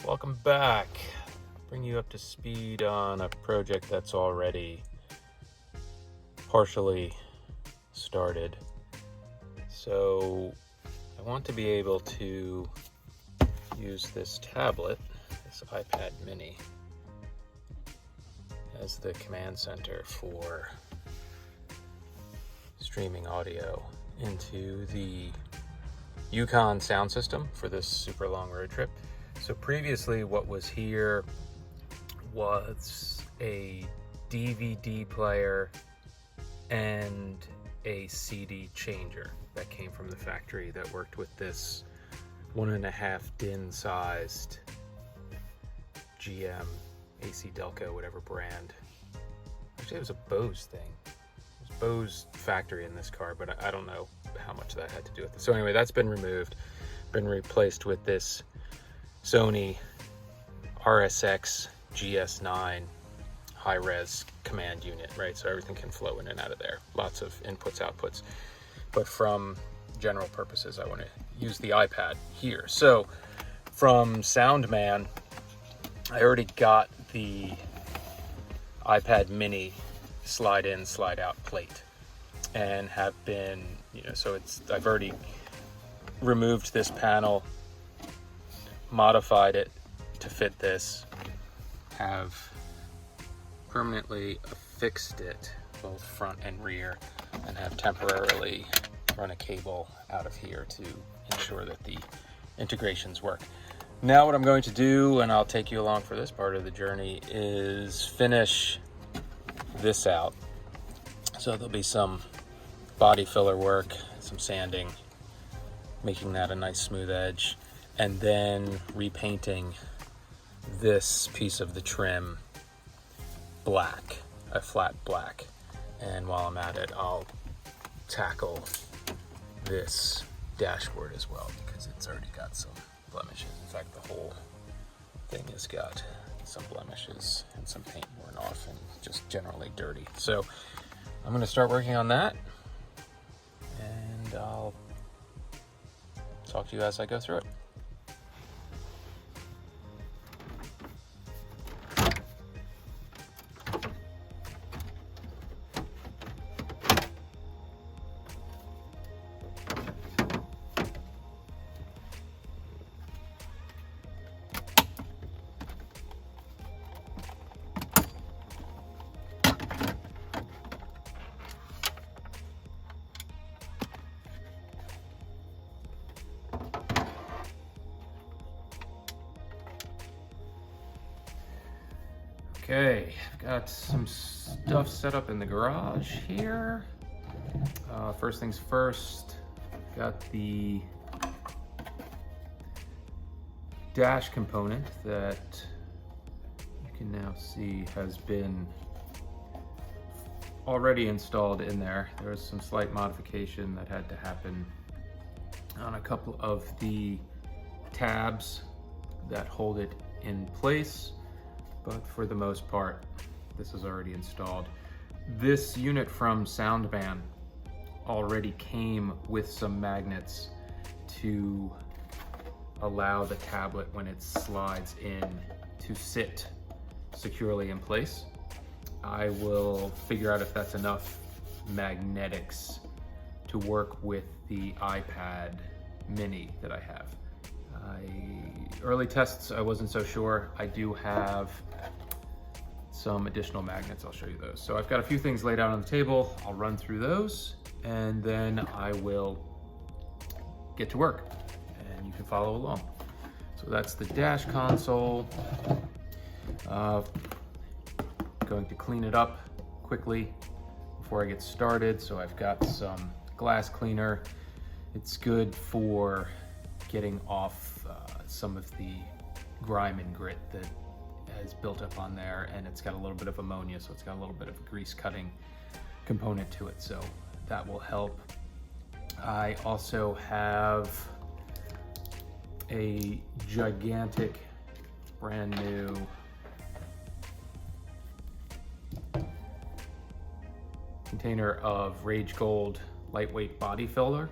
Welcome back. Bring you up to speed on a project that's already partially started. So I want to be able to use this tablet, this iPad mini, as the command center for streaming audio into the Yukon sound system for this super long road trip. So previously what was here was a DVD player and a CD changer that came from the factory that worked with this 1.5 DIN sized GM AC Delco, whatever brand. Actually, it was a Bose thing. It was Bose factory in this car, but I don't know how much that had to do with it. So anyway, that's been removed, been replaced with this Sony RSX GS9 high-res command unit, right? So everything can flow in and out of there. Lots of inputs, outputs. But from general purposes, I want to use the iPad here. So from Soundman, I already got the iPad mini slide in, slide out plate and have been, so I've already removed this panel, modified it to fit this, have permanently affixed it both front and rear, and have temporarily run a cable out of here to ensure that the integrations work. Now what I'm going to do, and I'll take you along for this part of the journey, is finish this out. So there'll be some body filler work, some sanding, making that a nice smooth edge, and then repainting this piece of the trim black, a flat black. And while I'm at it, I'll tackle this dashboard as well, because it's already got some blemishes. In fact, the whole thing has got some blemishes and some paint worn off and just generally dirty. So I'm going to start working on that, and I'll talk to you as I go through it. Okay, I've got some stuff set up in the garage here. First things first, got the dash component that you can now see has been already installed in there. There was some slight modification that had to happen on a couple of the tabs that hold it in place, but for the most part, this is already installed. This unit from Soundman already came with some magnets to allow the tablet, when it slides in, to sit securely in place. I will figure out if that's enough magnetics to work with the iPad mini that I have. Early tests, I wasn't so sure. I do have some additional magnets. I'll show you those. So I've got a few things laid out on the table. I'll run through those, and then I will get to work, and you can follow along. So that's the dash console. Going to clean it up quickly before I get started. So I've got some glass cleaner. It's good for getting off some of the grime and grit that has built up on there, and it's got a little bit of ammonia, so it's got a little bit of a grease cutting component to it, so that will help. I also have a gigantic brand new container of Rage Gold lightweight body filler.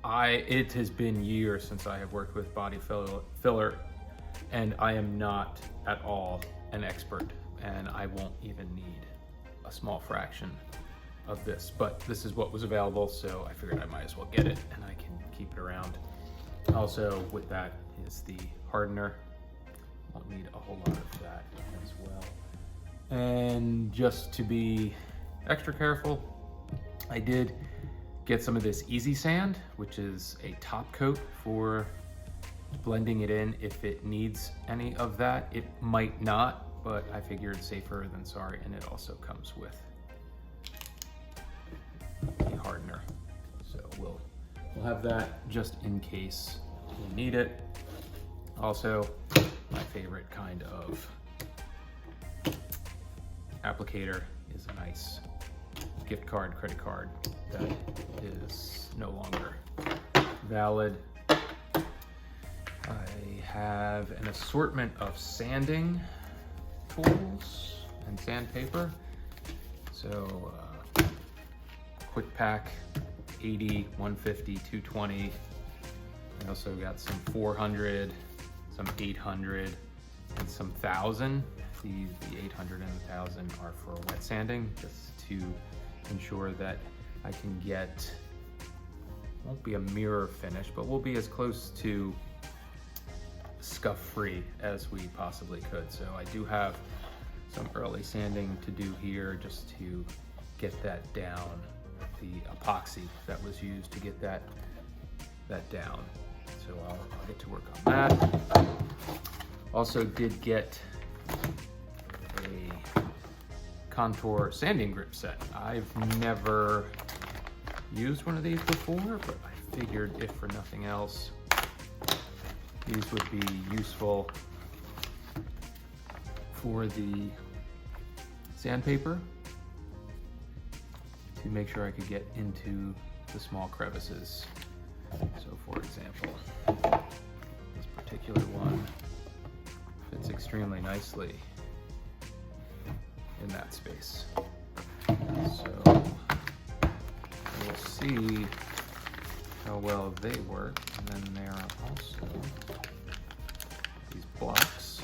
It has been years since I have worked with body filler And I am not at all an expert, and I won't even need a small fraction of this, but this is what was available, so I figured I might as well get it, and I can keep it around. Also, with that is the hardener. Won't need a whole lot of that as well. And just to be extra careful, I did get some of this Easy Sand, which is a top coat for blending it in if it needs any of that. It might not, but I figured safer than sorry, and it also comes with the hardener. So we'll have that just in case we need it. Also, my favorite kind of applicator is a nice gift card, credit card that is no longer valid. I have an assortment of sanding tools and sandpaper. So quick pack, 80, 150, 220. I also got some 400, some 800, and some 1000. The 800 and the 1000 are for wet sanding, just to ensure that I can get, won't be a mirror finish, but we'll be as close to scuff free as we possibly could. So I do have some early sanding to do here just to get that down, the epoxy that was used to get that down. So I'll get to work on that. Also did get a contour sanding grip set. I've never used one of these before, but I figured if for nothing else, these would be useful for the sandpaper to make sure I could get into the small crevices. So for example, this particular one fits extremely nicely in that space. So we'll see how well they work. And then there are also these blocks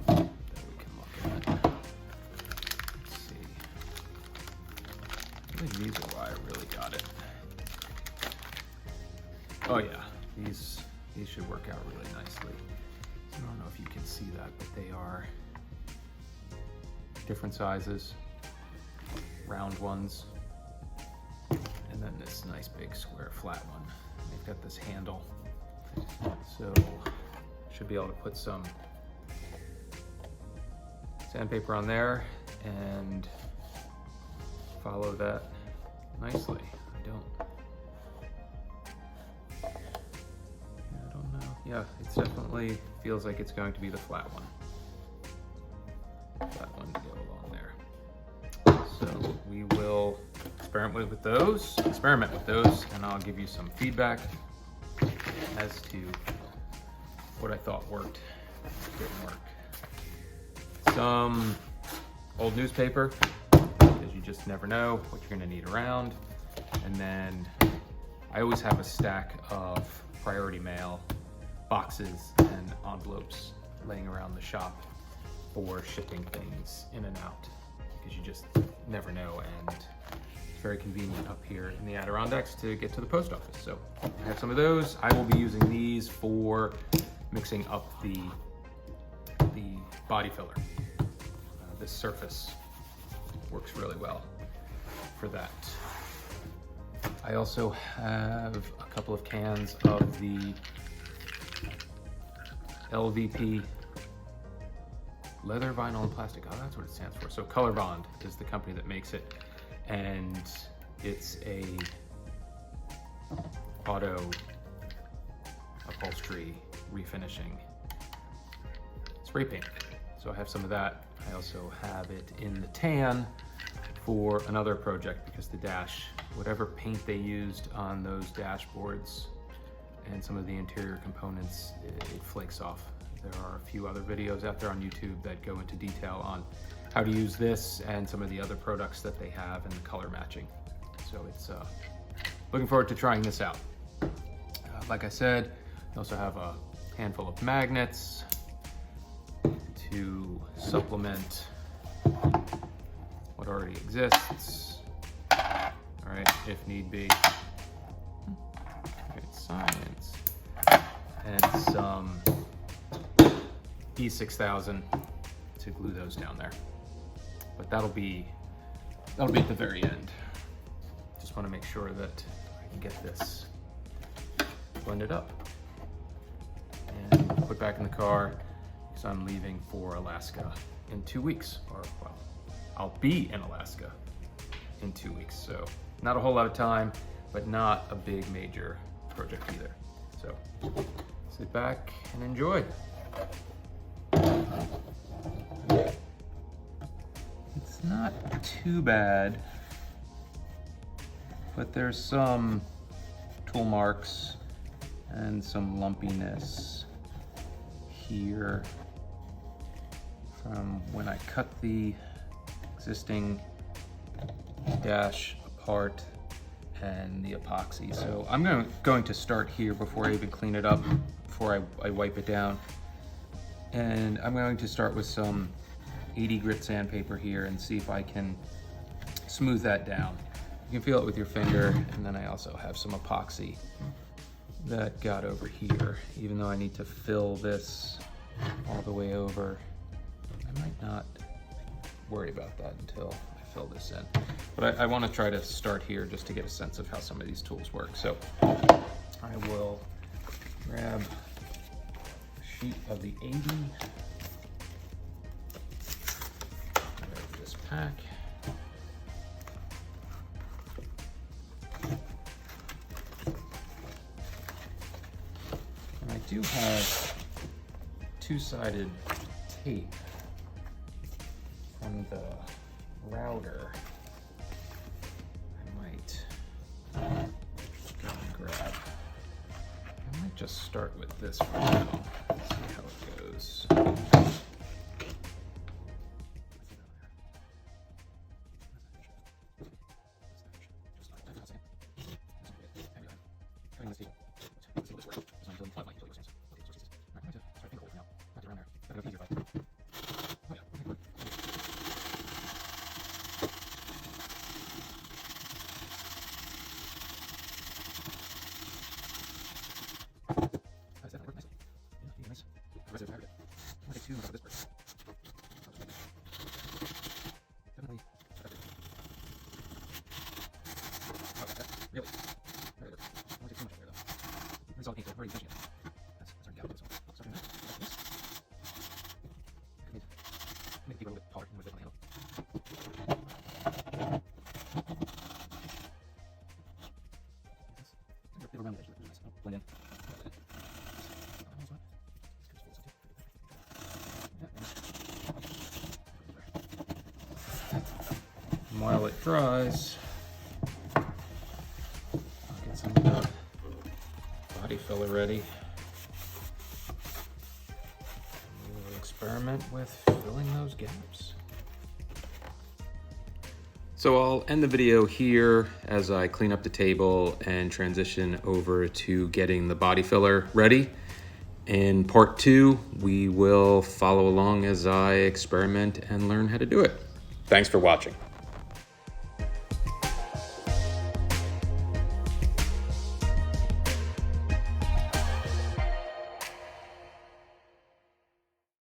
that we can look at. Let's see. I think these are why I really got it. Oh yeah, these should work out really nicely. I don't know if you can see that, but they are different sizes, round ones, and then this nice big square flat one. They've got this handle, so should be able to put some sandpaper on there and follow that nicely. I don't know. Yeah, it definitely feels like it's going to be the flat one. Flat one to go along there. So we will experiment with those, and I'll give you some feedback as to what I thought worked, didn't work. Some old newspaper, because you just never know what you're gonna need around. And then I always have a stack of priority mail boxes and envelopes laying around the shop for shipping things in and out, because you just never know, and it's very convenient up here in the Adirondacks to get to the post office. So I have some of those. I will be using these for mixing up the body filler. This surface works really well for that. I also have a couple of cans of the LVP, leather, vinyl, and plastic. Oh, that's what it stands for. So Color Bond is the company that makes it, and it's a auto upholstery refinishing spray paint. So I have some of that. I also have it in the tan for another project, because the dash, whatever paint they used on those dashboards and some of the interior components, it flakes off. There are a few other videos out there on YouTube that go into detail on how to use this and some of the other products that they have and the color matching. So it's looking forward to trying this out. Like I said, I also have a handful of magnets, to supplement what already exists. All right, if need be. Great science. And some E6000 to glue those down there. But that'll be at the very end. Just want to make sure that I can get this blended up and put back in the car because I'm leaving for Alaska in 2 weeks, or well, I'll be in Alaska in 2 weeks. So not a whole lot of time, but not a big major project either. So sit back and enjoy. It's not too bad, but there's some tool marks and some lumpiness here from when I cut the existing dash apart and the epoxy. So I'm going to start here before I even clean it up, before I wipe it down. And I'm going to start with some 80 grit sandpaper here and see if I can smooth that down. You can feel it with your finger, and then I also have some epoxy that got over here. Even though I need to fill this all the way over, I might not worry about that until I fill this in. But I want to try to start here just to get a sense of how some of these tools work. So I will grab a sheet of the 80. This pack. And I do have two-sided tape from the router. I might go and grab. I might just start with this for now. See how it goes. While it dries, I'll get some of the body filler ready. We will experiment with filling those gaps. So I'll end the video here as I clean up the table and transition over to getting the body filler ready. In part 2, we will follow along as I experiment and learn how to do it. Thanks for watching.